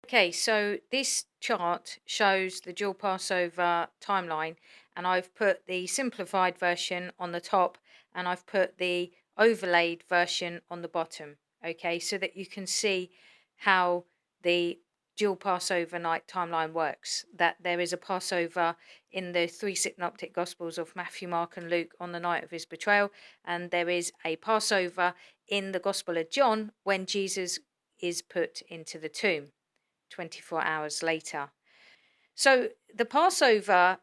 Okay, so this chart shows the dual Passover timeline, and I've put the simplified version on the top and I've put the overlaid version on the bottom. Okay, so that you can see how the dual Passover night timeline works. That there is a Passover in the three synoptic Gospels of Matthew, Mark, and Luke on the night of his betrayal, and there is a Passover in the Gospel of John when Jesus is put into the tomb 24 hours later. So the Passover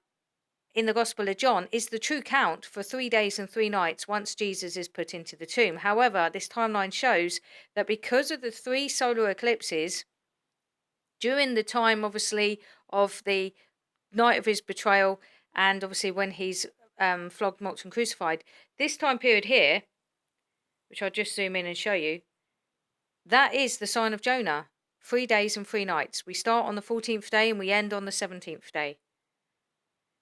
in the Gospel of John is the true count for 3 days and 3 nights once Jesus is put into the tomb. However, this timeline shows that because of the three solar eclipses during the time, obviously, of the night of his betrayal and obviously when he's flogged, mocked, and crucified, this time period here, which I'll just zoom in and show you, that is the sign of Jonah. 3 days and 3 nights. We start on the 14th day and we end on the 17th day.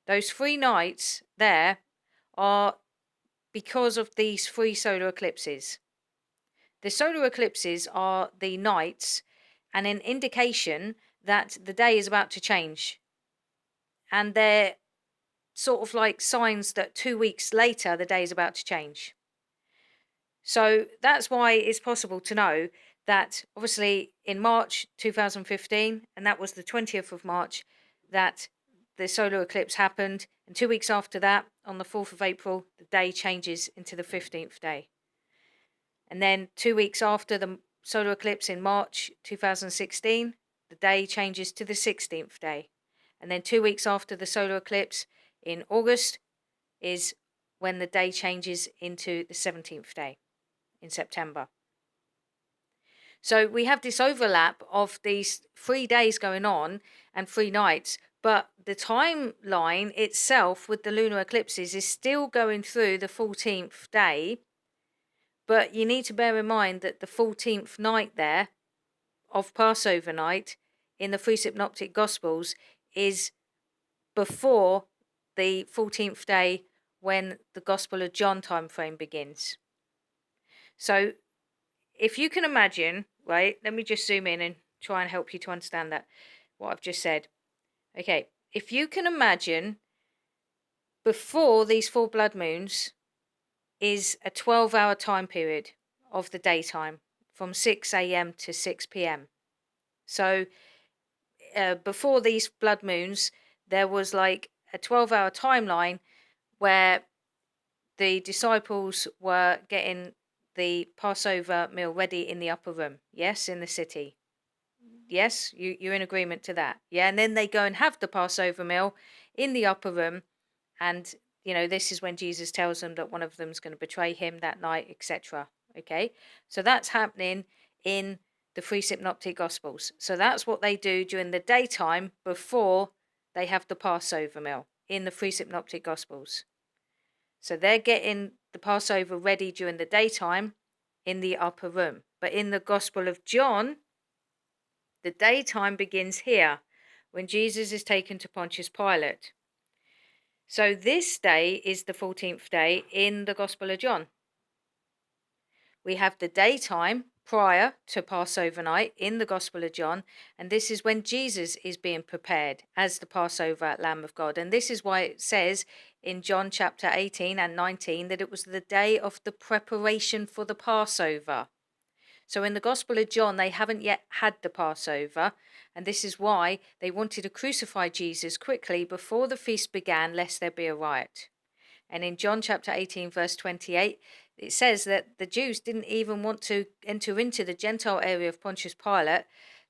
Those 3 nights there are because of these three solar eclipses. The solar eclipses are the nights and an indication that the day is about to change. And they're sort of like signs that 2 weeks later the day is about to change. So that's why it's possible to know that obviously in March 2015, and that was the 20th of March, that the solar eclipse happened. And 2 weeks after that, on the 4th of April, the day changes into the 15th day. And then 2 weeks after the solar eclipse in March 2016, the day changes to the 16th day. And then 2 weeks after the solar eclipse in August is when the day changes into the 17th day in September. So we have this overlap of these 3 days going on and 3 nights, but the timeline itself with the lunar eclipses is still going through the 14th day. But you need to bear in mind that the 14th night there of Passover night in the three synoptic Gospels is before the 14th day when the Gospel of John time frame begins. So if you can imagine, right, let me just zoom in and try and help you to understand that, what I've just said. Okay, if you can imagine before these four blood moons is a 12-hour time period of the daytime from 6 a.m. to 6 p.m. So before these blood moons, there was like a 12-hour timeline where the disciples were getting the Passover meal ready in the upper room. Yes, in the city. Yes, you're in agreement to that. Yeah, and then they go and have the Passover meal in the upper room. And, this is when Jesus tells them that one of them's going to betray him that night, etc. Okay, so that's happening in the three synoptic Gospels. So that's what they do during the daytime before they have the Passover meal in the three synoptic Gospels. So they're getting the Passover ready during the daytime in the upper room. But in the Gospel of John, the daytime begins here when Jesus is taken to Pontius Pilate. So this day is the 14th day in the Gospel of John. We have the daytime prior to Passover night in the Gospel of John, and this is when Jesus is being prepared as the Passover Lamb of God. And this is why it says in John chapter 18 and 19 that it was the day of the preparation for the Passover. So in the Gospel of John, they haven't yet had the Passover, and this is why they wanted to crucify Jesus quickly before the feast began, lest there be a riot. And in John chapter 18, verse 28, it says that the Jews didn't even want to enter into the Gentile area of Pontius Pilate,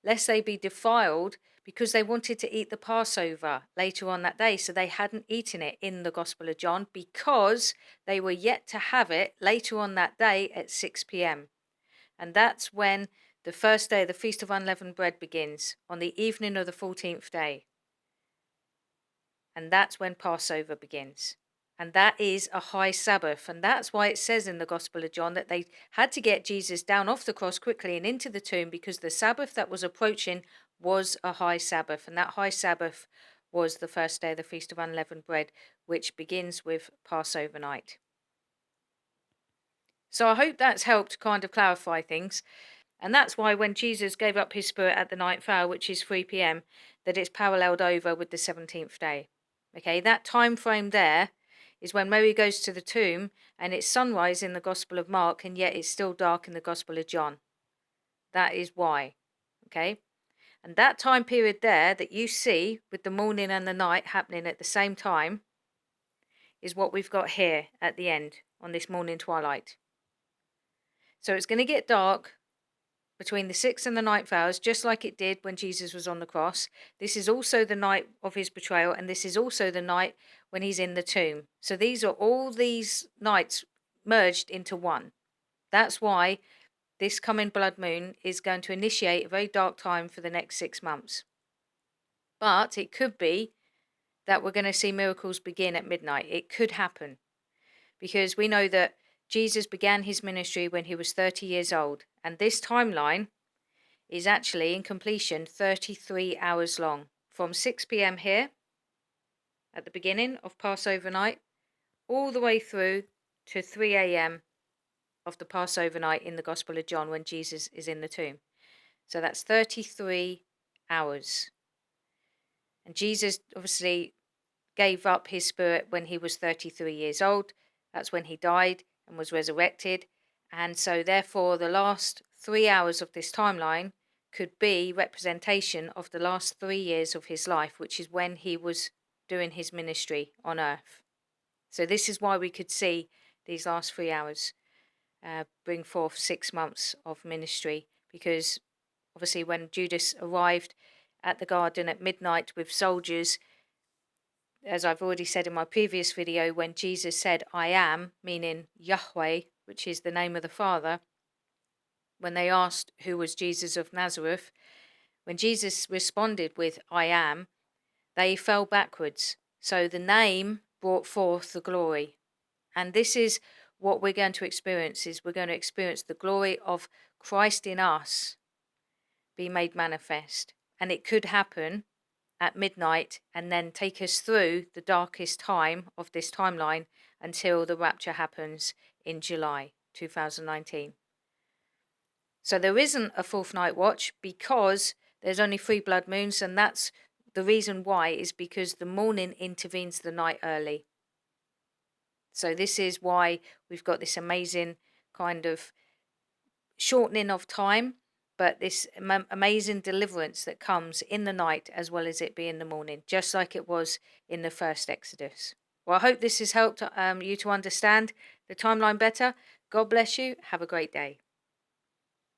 lest they be defiled, because they wanted to eat the Passover later on that day. So they hadn't eaten it in the Gospel of John because they were yet to have it later on that day at 6 p.m. And that's when the first day of the Feast of Unleavened Bread begins, on the evening of the 14th day. And that's when Passover begins. And that is a high Sabbath. And that's why it says in the Gospel of John that they had to get Jesus down off the cross quickly and into the tomb, because the Sabbath that was approaching was a high Sabbath. And that high Sabbath was the first day of the Feast of Unleavened Bread, which begins with Passover night. So I hope that's helped kind of clarify things. And that's why when Jesus gave up his spirit at the ninth hour, which is 3 p.m., that it's paralleled over with the 17th day. Okay, that time frame there is when Mary goes to the tomb and it's sunrise in the Gospel of Mark, and yet it's still dark in the Gospel of John. That is why. Okay, and that time period there that you see with the morning and the night happening at the same time is what we've got here at the end on this morning twilight. So it's going to get dark between the 6th and the ninth hours, just like it did when Jesus was on the cross. This is also the night of his betrayal, and this is also the night when he's in the tomb. So these are all these nights merged into one. That's why this coming blood moon is going to initiate a very dark time for the next 6 months. But it could be that we're going to see miracles begin at midnight. It could happen, because we know that Jesus began his ministry when he was 30 years old, and this timeline is actually in completion 33 hours long, from 6 p.m. here at the beginning of Passover night all the way through to 3 a.m. of the Passover night in the Gospel of John when Jesus is in the tomb. So that's 33 hours. And Jesus obviously gave up his spirit when he was 33 years old. That's when he died and was resurrected. And so therefore the last 3 hours of this timeline could be representation of the last 3 years of his life, which is when he was doing his ministry on earth. So this is why we could see these last 3 hours bring forth 6 months of ministry, because obviously when Judas arrived at the garden at midnight with soldiers, as I've already said in my previous video, when Jesus said, I am, meaning Yahweh, which is the name of the Father, when they asked who was Jesus of Nazareth, when Jesus responded with, I am, they fell backwards. So the name brought forth the glory. And this is what we're going to experience, is we're going to experience the glory of Christ in us be made manifest. And it could happen at midnight and then take us through the darkest time of this timeline until the rapture happens in July 2019. So there isn't a fourth night watch because there's only 3 blood moons, and that's the reason why is because the morning intervenes the night early. So this is why we've got this amazing kind of shortening of time, but this amazing deliverance that comes in the night as well as it be in the morning, just like it was in the first Exodus. Well, I hope this has helped you to understand the timeline better. God bless you. Have a great day.